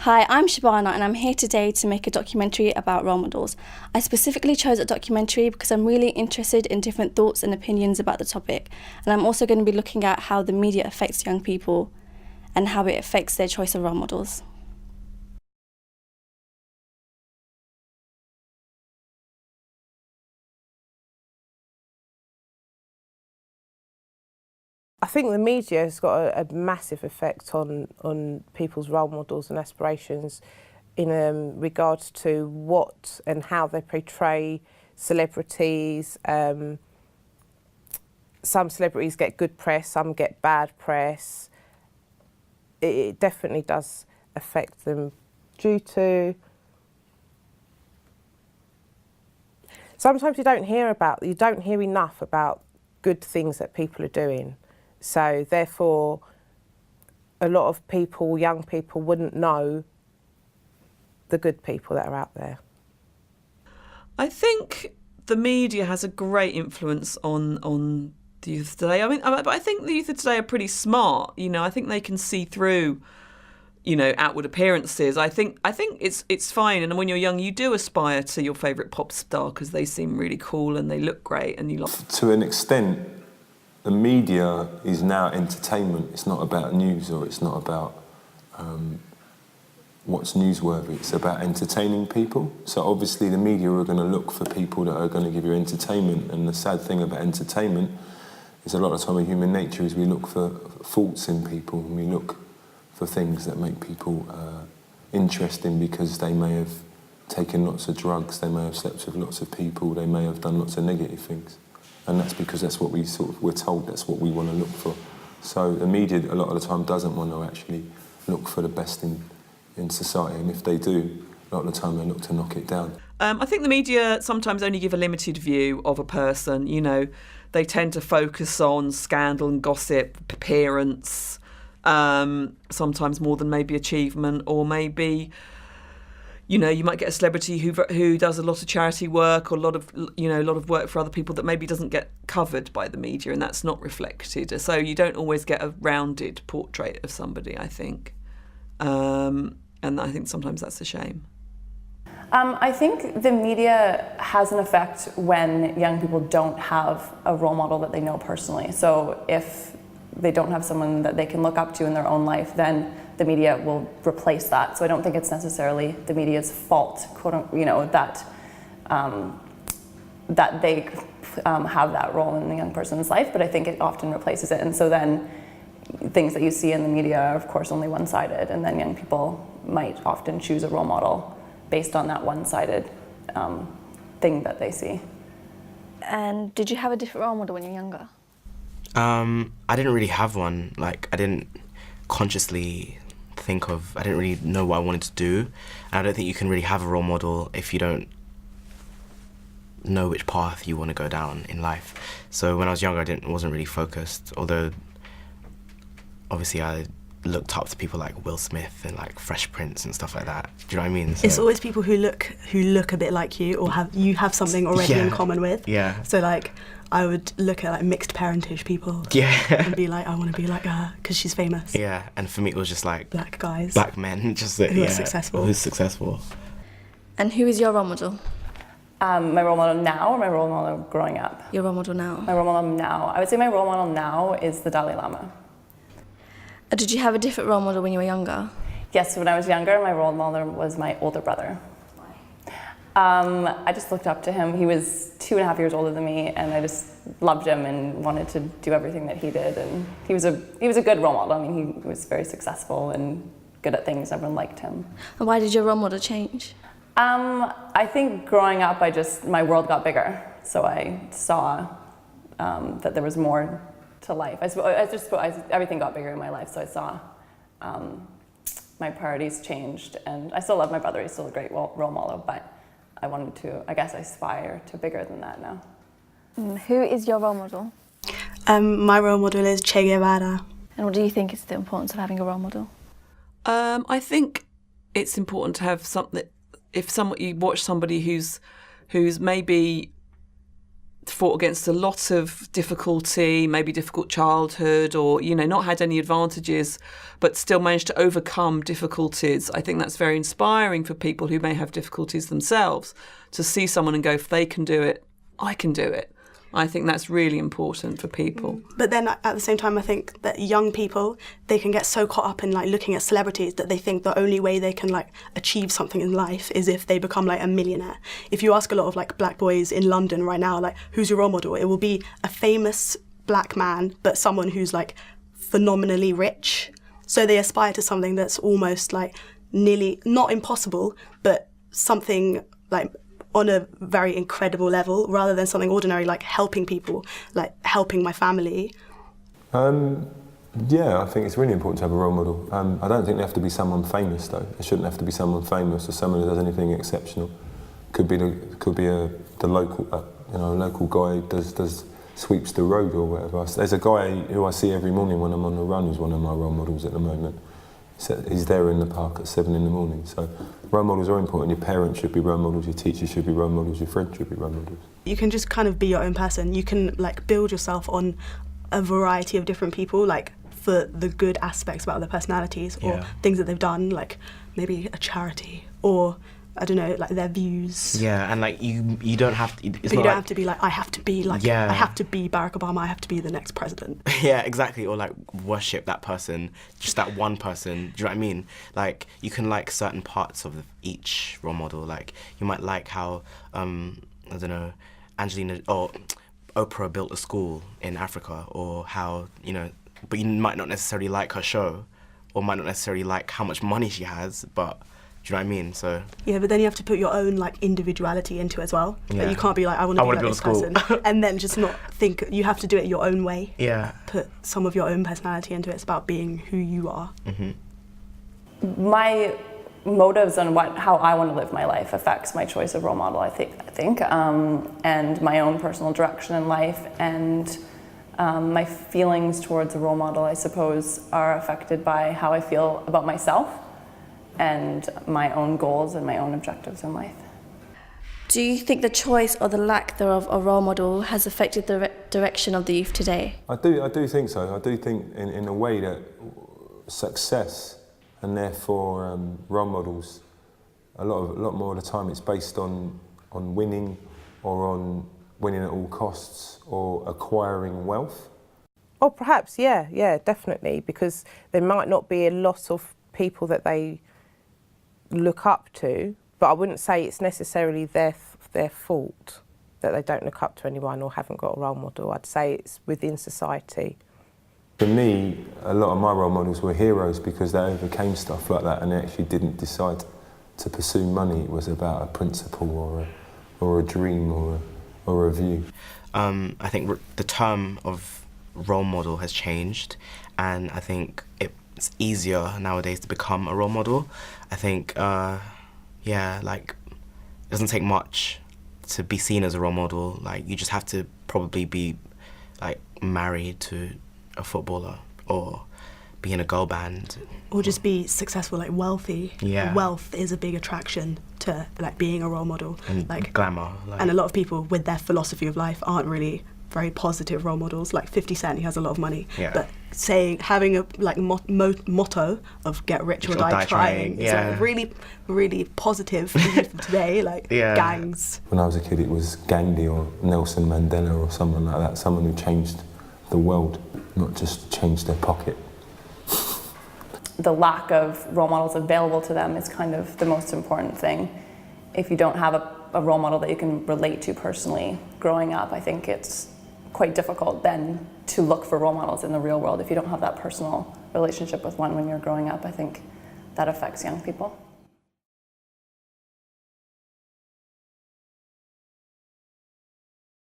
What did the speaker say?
Hi, I'm Shabana and I'm here today to make a documentary about role models. I specifically chose a documentary because I'm really interested in different thoughts and opinions about the topic, and I'm also going to be looking at how the media affects young people and how it affects their choice of role models. I think the media has got a massive effect on people's role models and aspirations in regards to what and how they portray celebrities. Some celebrities get good press, some get bad press. It definitely does affect them due to... Sometimes you don't hear enough about good things that people are doing. So therefore, a lot of people, young people, wouldn't know the good people that are out there. I think the media has a great influence on the youth today. But I think the youth of today are pretty smart. You know, I think they can see through, outward appearances. I think it's fine. And when you're young, you do aspire to your favourite pop star because they seem really cool and they look great, and you like. To an extent, the media is now entertainment. It's not about news, or it's not about what's newsworthy. It's about entertaining people. So obviously the media are going to look for people that are going to give you entertainment. And the sad thing about entertainment is a lot of the time in human nature is we look for faults in people, and we look for things that make people interesting because they may have taken lots of drugs, they may have slept with lots of people, they may have done lots of negative things. And that's because that's what we're told, that's what we want to look for. So the media a lot of the time doesn't want to actually look for the best in society, and if they do, a lot of the time they look to knock it down. I think the media sometimes only give a limited view of a person. They tend to focus on scandal and gossip, appearance, sometimes more than maybe achievement, or maybe, you might get a celebrity who does a lot of charity work or a lot of work for other people that maybe doesn't get covered by the media, and that's not reflected. So you don't always get a rounded portrait of somebody, I think. And I think sometimes that's a shame. I think the media has an effect when young people don't have a role model that they know personally. So if they don't have someone that they can look up to in their own life, then the media will replace that. So I don't think it's necessarily the media's fault, that they have that role in the young person's life, but I think it often replaces it. And so then things that you see in the media are, of course, only one-sided, and then young people might often choose a role model based on that one-sided thing that they see. And did you have a different role model when you were younger? I didn't really have one. I didn't consciously I didn't really know what I wanted to do. And I don't think you can really have a role model if you don't know which path you want to go down in life. So when I was younger, I wasn't really focused, although obviously I looked up to people like Will Smith and like Fresh Prince and stuff like that. Do you know what I mean? It's always people who look a bit like you, or have something already in common with. Yeah. So I would look at mixed parentage people. Yeah. And be like, I want to be like her because she's famous. Yeah. And for me, it was just like black guys, black men, just who are successful. Who's successful. And who is your role model? My role model now, or my role model growing up? Your role model now. My role model now. I would say my role model now is the Dalai Lama. Did you have a different role model when you were younger? Yes, when I was younger, my role model was my older brother. I just looked up to him. He was 2.5 years older than me, and I just loved him and wanted to do everything that he did. And he was a good role model. I mean, he was very successful and good at things. Everyone liked him. And why did your role model change? I think growing up, my world got bigger. So I saw that there was more to life. Everything got bigger in my life, so I saw my priorities changed. And I still love my brother. He's still a great role model, but I wanted to, I guess, aspire to bigger than that now. Who is your role model? My role model is Che Guevara. And what do you think is the importance of having a role model? I think it's important to have something. If you watch somebody who's maybe fought against a lot of difficulty, maybe difficult childhood, or, you know, not had any advantages, but still managed to overcome difficulties. I think that's very inspiring for people who may have difficulties themselves, to see someone and go, if they can do it, I can do it. I think that's really important for people. But then at the same time, I think that young people, they can get so caught up in like looking at celebrities that they think the only way they can like achieve something in life is if they become like a millionaire. If you ask a lot of like black boys in London right now, like, who's your role model? It will be a famous black man, but someone who's like phenomenally rich. So they aspire to something that's almost like nearly not impossible, but something like on a very incredible level, rather than something ordinary like helping people, like helping my family. Yeah, I think it's really important to have a role model. I don't think they have to be someone famous though. It shouldn't have to be someone famous or someone who does anything exceptional. Could be the local, a local guy who sweeps the road or whatever. There's a guy who I see every morning when I'm on the run who's one of my role models at the moment. He's there in the park at 7 in the morning. So role models are important. Your parents should be role models, your teachers should be role models, your friends should be role models. You can just kind of be your own person. You can like build yourself on a variety of different people, like for the good aspects about their personalities or things that they've done, like maybe a charity or I don't know, like their views. Yeah, and like you don't have to. But you don't have to be like, I have to be like, I have to be Barack Obama. I have to be the next president. Yeah, exactly. Or like worship that person, just that one person. Do you know what I mean? Like you can like certain parts of each role model. Like you might like how I don't know, Angelina or Oprah built a school in Africa, or how but you might not necessarily like her show, or might not necessarily like how much money she has, but. Do you know what I mean? So yeah, but then you have to put your own like individuality into it as well. Yeah. Like, you can't be like, I want to be like this person, and then just not think. You have to do it your own way. Yeah. Put some of your own personality into it. It's about being who you are. Mm-hmm. My motives on how I want to live my life affects my choice of role model. I think, and my own personal direction in life, and my feelings towards a role model, I suppose, are affected by how I feel about myself and my own goals and my own objectives in life. Do you think the choice or the lack thereof of a role model has affected the direction of the youth today? I do think so. I do think in a way that success and therefore role models, a lot more of the time it's based on winning, or on winning at all costs, or acquiring wealth. Oh, perhaps, yeah, definitely, because there might not be a lot of people that they look up to, but I wouldn't say it's necessarily their fault that they don't look up to anyone or haven't got a role model. I'd say it's within society. For me, a lot of my role models were heroes because they overcame stuff like that and they actually didn't decide to pursue money. It was about a principle or a dream or a view. I think the term of role model has changed, and I think it's easier nowadays to become a role model. I think, like, it doesn't take much to be seen as a role model. Like, you just have to probably be, like, married to a footballer or be in a girl band. Or just be successful, like wealthy. Yeah. Wealth is a big attraction to, like, being a role model. And like glamour. And a lot of people with their philosophy of life aren't really very positive role models. Like 50 Cent, he has a lot of money, but having a like motto of get rich or die trying is like really, really positive for youth today. Like gangs. When I was a kid, it was Gandhi or Nelson Mandela or someone like that, someone who changed the world, not just changed their pocket. The lack of role models available to them is kind of the most important thing. If you don't have a role model that you can relate to personally growing up, I think it's quite difficult then to look for role models in the real world. If you don't have that personal relationship with one when you're growing up, I think that affects young people.